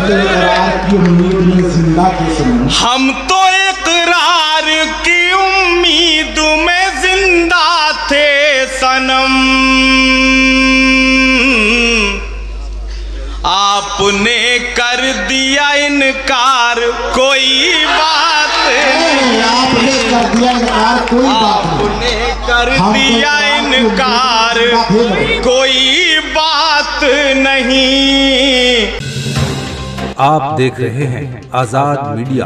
की उम्मीद में जिंदा थे सनम। हम तो इकरार की उम्मीद में जिंदा थे सनम। आपने कर दिया इनकार कोई बात नहीं। आपने कर दिया इनकार कोई बात नहीं। आपने कर दिया इनकार कोई बात नहीं। आप देख रहे हैं आजाद मीडिया।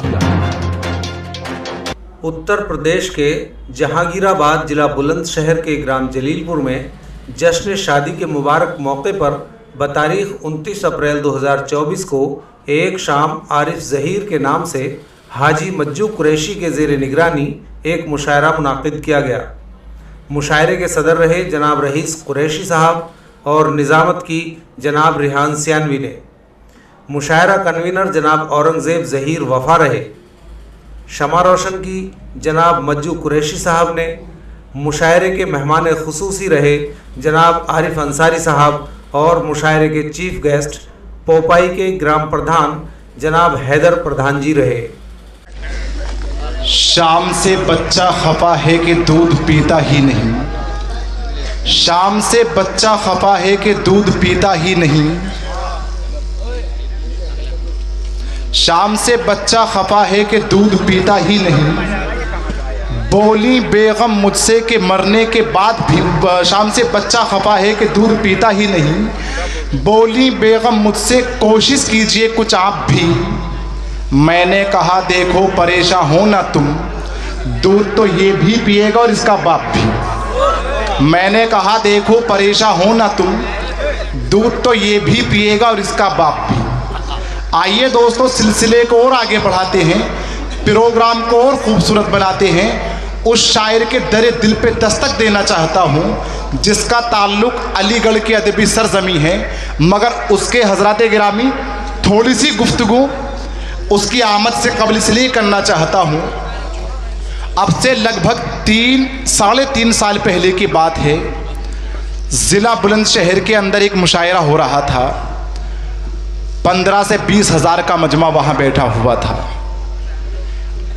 उत्तर प्रदेश के जहांगीराबाद जिला बुलंदशहर के ग्राम जलीलपुर में जश्न शादी के मुबारक मौके पर बतारीख 29 अप्रैल 2024 को एक शाम आरिफ ज़हीर के नाम से हाजी मज्जू कुरैशी के ज़ेर निगरानी एक मुशायरा मुनाकिद किया गया। मुशायरे के सदर रहे जनाब रईस कुरैशी साहब और निज़ामत की जनाब रिहान सियानवी ने। मुशायरा कन्वीनर जनाब औरंगज़ेब ज़हीर वफ़ा रहे। शमा रोशन की जनाब मज्जू कुरैशी साहब ने। मुशायरे के मेहमान खुसूसी रहे जनाब आरिफ अंसारी साहब और मुशायरे के चीफ गेस्ट पोपाई के ग्राम प्रधान जनाब हैदर प्रधान जी रहे। शाम से बच्चा खफा है कि दूध पीता ही नहीं। शाम से बच्चा खफा है कि दूध पीता ही नहीं। शाम से बच्चा खफा है कि दूध पीता ही नहीं। बोली बेगम मुझसे कि मरने के बाद भी। शाम से बच्चा खफा है कि दूध पीता ही नहीं। बोली बेगम मुझसे कोशिश कीजिए कुछ आप भी। मैंने कहा देखो परेशान हो ना तुम, दूध तो ये भी पिएगा और इसका बाप भी। मैंने कहा देखो परेशान हो ना तुम, दूध तो ये भी पिएगा और इसका बाप भी। आइए दोस्तों सिलसिले को और आगे बढ़ाते हैं, प्रोग्राम को और खूबसूरत बनाते हैं। उस शायर के दरे दिल पे दस्तक देना चाहता हूँ जिसका ताल्लुक अलीगढ़ की अदबी सरजमी है, मगर उसके हजरात गिरामी थोड़ी सी गुफ्तगू उसकी आमद से कबल इसलिए करना चाहता हूँ। अब से लगभग 3-3.5 साल पहले की बात है। ज़िला बुलंदशहर के अंदर एक मुशायरा हो रहा था। 15 से 20 हज़ार का मजमा वहाँ बैठा हुआ था।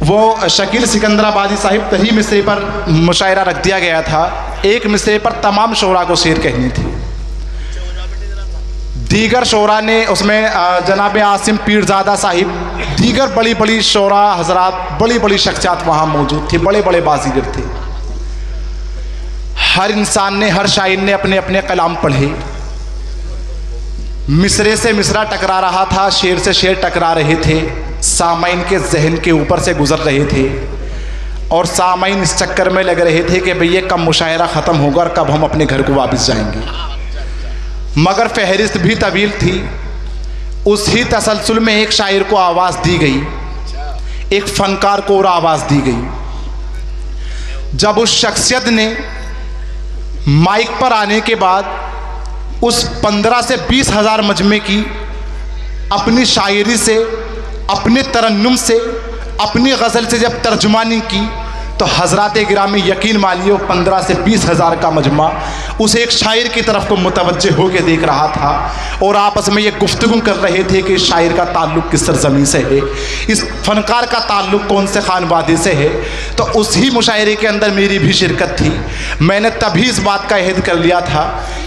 वो शकील सिकंदराबादी साहिब तही मिसरे पर मुशायरा रख दिया गया था। एक मिसरे पर तमाम शोरा को शेर कहनी थी। दीगर शोरा ने उसमें जनाब आसिम पीरजादा साहिब, दीगर बड़ी बड़ी शोरा हजरात, बड़ी बड़ी शख्सियात वहाँ मौजूद थी, बड़े बड़े बाजीगर थे। हर इंसान ने, हर शायर ने अपने अपने कलाम पढ़े। मिसरे से मिसरा टकरा रहा था, शेर से शेर टकरा रहे थे, सामाइन के जहन के ऊपर से गुजर रहे थे और सामाइन इस चक्कर में लग रहे थे कि भैया कब मुशायरा ख़त्म होगा और कब हम अपने घर को वापस जाएंगे। मगर फहरिस्त भी तवील थी। उसी तसलसल में एक शायर को आवाज़ दी गई, एक फ़नकार को और आवाज़ दी गई। जब उस शख्सियत ने माइक पर आने के बाद उस 15 से 20 हज़ार मजमे की अपनी शायरी से, अपने तरन्नुम से, अपनी गज़ल से जब तर्जुमानी की तो हज़रात गिरामी यकीन मानिए 15 से 20 हज़ार का मजमा उस एक शायर की तरफ को मुतवज्जे होकर देख रहा था और आपस में ये गुफ्तगू कर रहे थे कि शायर का ताल्लुक़ किस सरज़मीन से है, इस फ़नकार का ताल्लुक़ कौन से खानवादे से है। तो उसी मुशायरे के अंदर मेरी भी शिरकत थी। मैंने तभी इस बात का अहद कर लिया था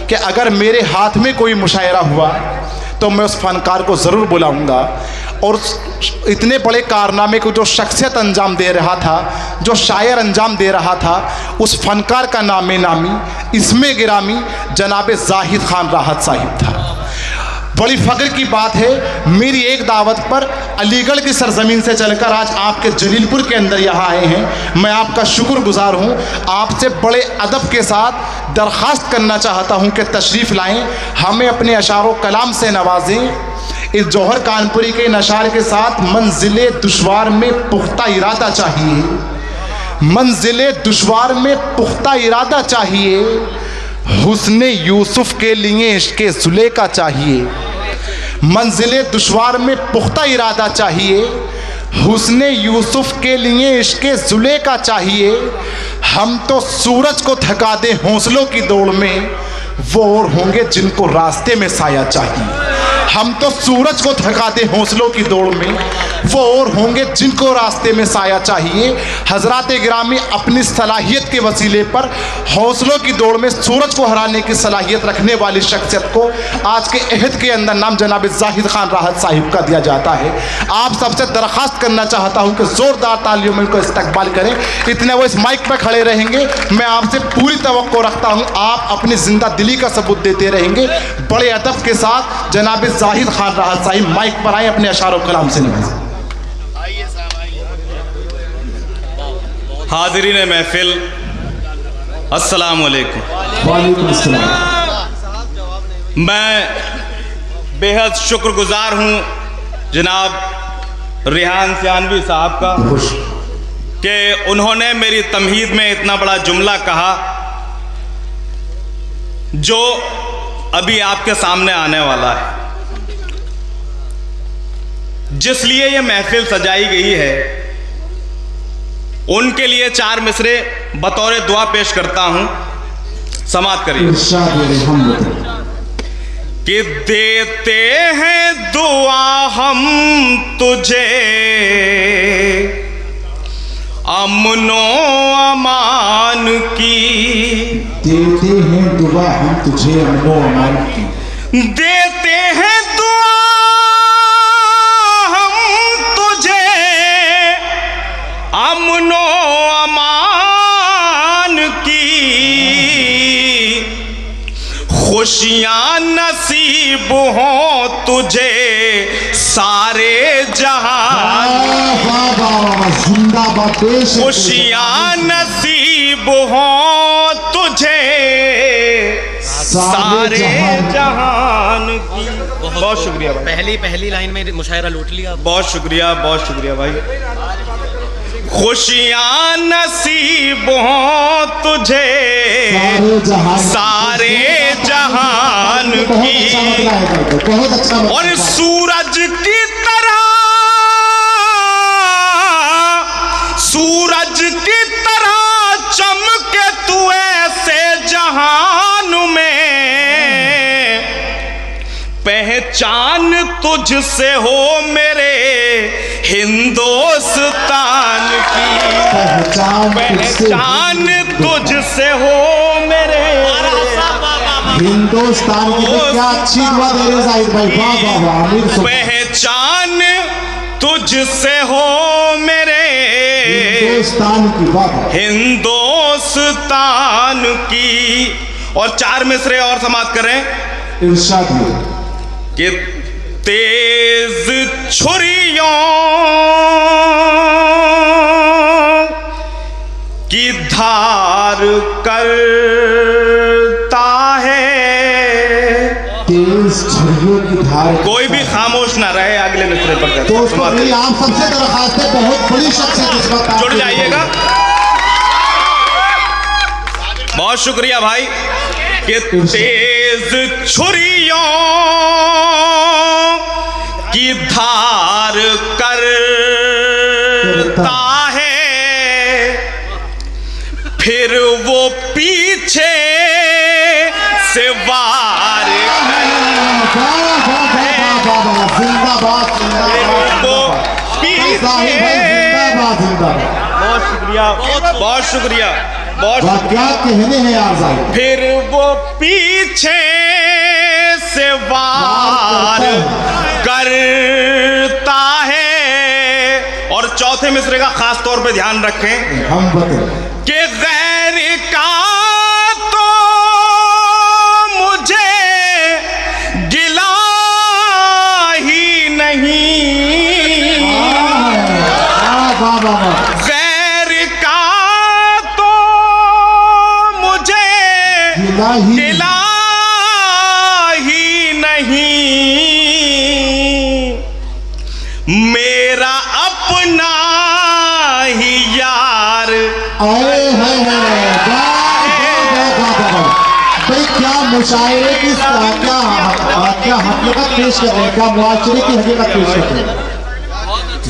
कि अगर मेरे हाथ में कोई मुशायरा हुआ तो मैं उस फ़नकार को ज़रूर बुलाऊंगा और इतने बड़े कारनामे को जो शख्सियत अंजाम दे रहा था, जो शायर अंजाम दे रहा था, उस फ़नकार का नामे नामी इसमें गिरामी जनाब जाहिद खान राहत साहिब था। बड़ी फ़ख्र की बात है, मेरी एक दावत पर अलीगढ़ की सरज़मीन से चलकर आज आपके जलीलपुर के अंदर यहाँ आए हैं। मैं आपका शुक्रगुजार हूँ। आपसे बड़े अदब के साथ दरख्वास्त करना चाहता हूँ कि तशरीफ़ लाएँ, हमें अपने अशारो कलाम से नवाजें। इस जौहर कानपुरी के नशार के साथ मंजिले दुश्वार में पुख्ता इरादा चाहिए, मंजिले दुश्वार में पुख्ता इरादा चाहिए। हुस्ने यूसुफ के लिए इश्क़े ज़ुलेखा चाहिए, मंजिले दुश्वार में पुख्ता इरादा चाहिए। हुस्ने यूसुफ के लिए इश्क़े ज़ुलेखा चाहिए। हम तो सूरज को थका दे हौसलों की दौड़ में, वो और होंगे जिनको रास्ते में साया चाहिए। हम तो सूरज को थकाते हौसलों की दौड़ में, वो और होंगे जिनको रास्ते में साया चाहिए। हजरात गिरामी, अपनी सलाहियत के वसीले पर हौसलों की दौड़ में सूरज को हराने की सलाहियत रखने वाली शख्सियत को आज के अहद के अंदर नाम जनाब जाहिद खान राहत साहिब का दिया जाता है। आप सबसे दरख्वास्त करना चाहता हूं कि ज़ोरदार तालियों में इनको इस्तकबाल करें। इतने वो इस माइक पर खड़े रहेंगे, मैं आपसे पूरी तवक्को रखता हूं आप अपनी जिंदा दिली का सबूत देते रहेंगे। बड़े अदब के साथ जनाब जाहिद खान राहत साहिब माइक पर आए, अपने अशार व कलाम से नवाजें। हाज़रीन महफिल, अस्सलाम वालेकुम। वालेकुम अस्सलाम। मैं बेहद शुक्रगुजार हूँ जनाब रिहान सियानवी साहब का कि उन्होंने मेरी तमहीद में इतना बड़ा जुमला कहा जो अभी आपके सामने आने वाला है। जिस लिए ये महफिल सजाई गई है उनके लिए 4 मिसरे बतौर दुआ पेश करता हूं, समाअत करिए। कि देते हैं दुआ हम तुझे अमनो अमान की, देते हैं दुआ हम तुझे अमनो अमान की, देते हैं दुआ हम तुझे अमनो अमान की, खुशियां नसीब हों तुझे सारे जहां, खुशियां नसीब हों तुझे सारे जहान की। बहुत शुक्रिया भाई, पहली लाइन में मुशायरा लूट लिया। बहुत शुक्रिया भाई। खुशियां नसीब हों तुझे सारे जहान की, और सूरज की तरह चमके तू ऐसे जहान में, पहचान तुझसे हो मेरे हिंदुस्तान की, पहचान तुझसे हो मेरे हिंदुस्तान की। तो क्या अच्छी दुआ दे रहे जाहिद भाई, वाह वाह वाह, आमीर। पहचान तुझसे हो मेरे हिंदुस्तान की, वाह हिंदुस्तान की। और 4 मिसरे और समाप्त करें। इरशाद कि तेज छुरियों की धार करता है, तेज छुरियों की धार। कोई भी खामोश ना रहे, अगले मिसरे पर दोस्तों मेरी आप सबसे दरख्वास्त है, बहुत बड़ी शख्सियत इस वक्त जुड़ जाइएगा। बहुत शुक्रिया भाई। कि तेज छुरियों की धार करता है, फिर वो पीछे से वार बहुत शुक्रिया क्या कहने हैं यार साहब। फिर वो पीछे से वार करता है। और चौथे मिसरे का खास तौर पे ध्यान रखें, हम बताएं कि गैर का तो मुझे गिला ही नहीं, गैर का तो मुझे गिला ही नहीं, मेरा अपना ही यार। भाई क्या मुशायरे की क्या हकीकत पेश कर रहे हैं, क्या मुआशरे की हकीकत पेश कर रहे हैं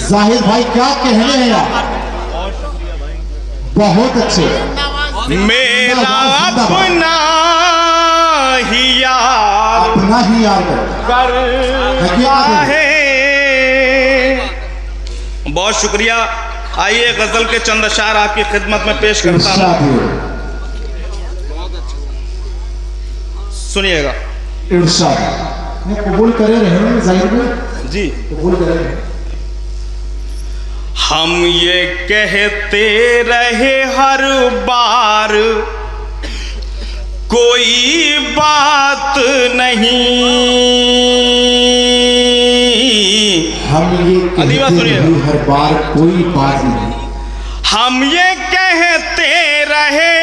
जाहिद भाई, क्या कहने हैं यार, बहुत अच्छे। मेरा अपना ही यार अपना ही यार करता है। बहुत शुक्रिया। आइए गजल के चंद अशार आपकी खिदमत में पेश करता हूँ, सुनिएगा। इरशाद कबूल करे रहे जाहिर में जी, कबूल करे रहे। हम ये कहते रहे हर बार कोई बात नहीं, हम ये कहते रहे हर बार कोई बात नहीं, हम ये कहते रहे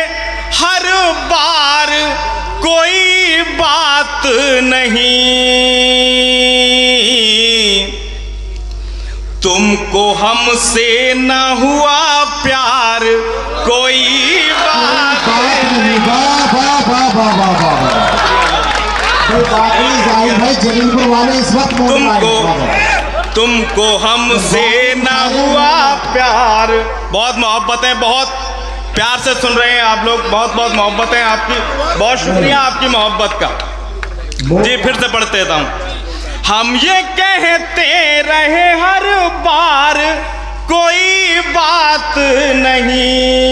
हर बार कोई बात नहीं, तुमको हमसे न हुआ प्यार कोई बात नहीं। जाहिर भाई जलीलपुर वाले इस वक्त तुमको हमसे न हुआ प्यार। बहुत मोहब्बतें, बहुत प्यार से सुन रहे हैं आप लोग, बहुत बहुत मोहब्बतें आपकी, बहुत शुक्रिया आपकी मोहब्बत का। जी फिर से पढ़ देता हूँ। हम ये कहते रहे हर बार कोई बात नहीं,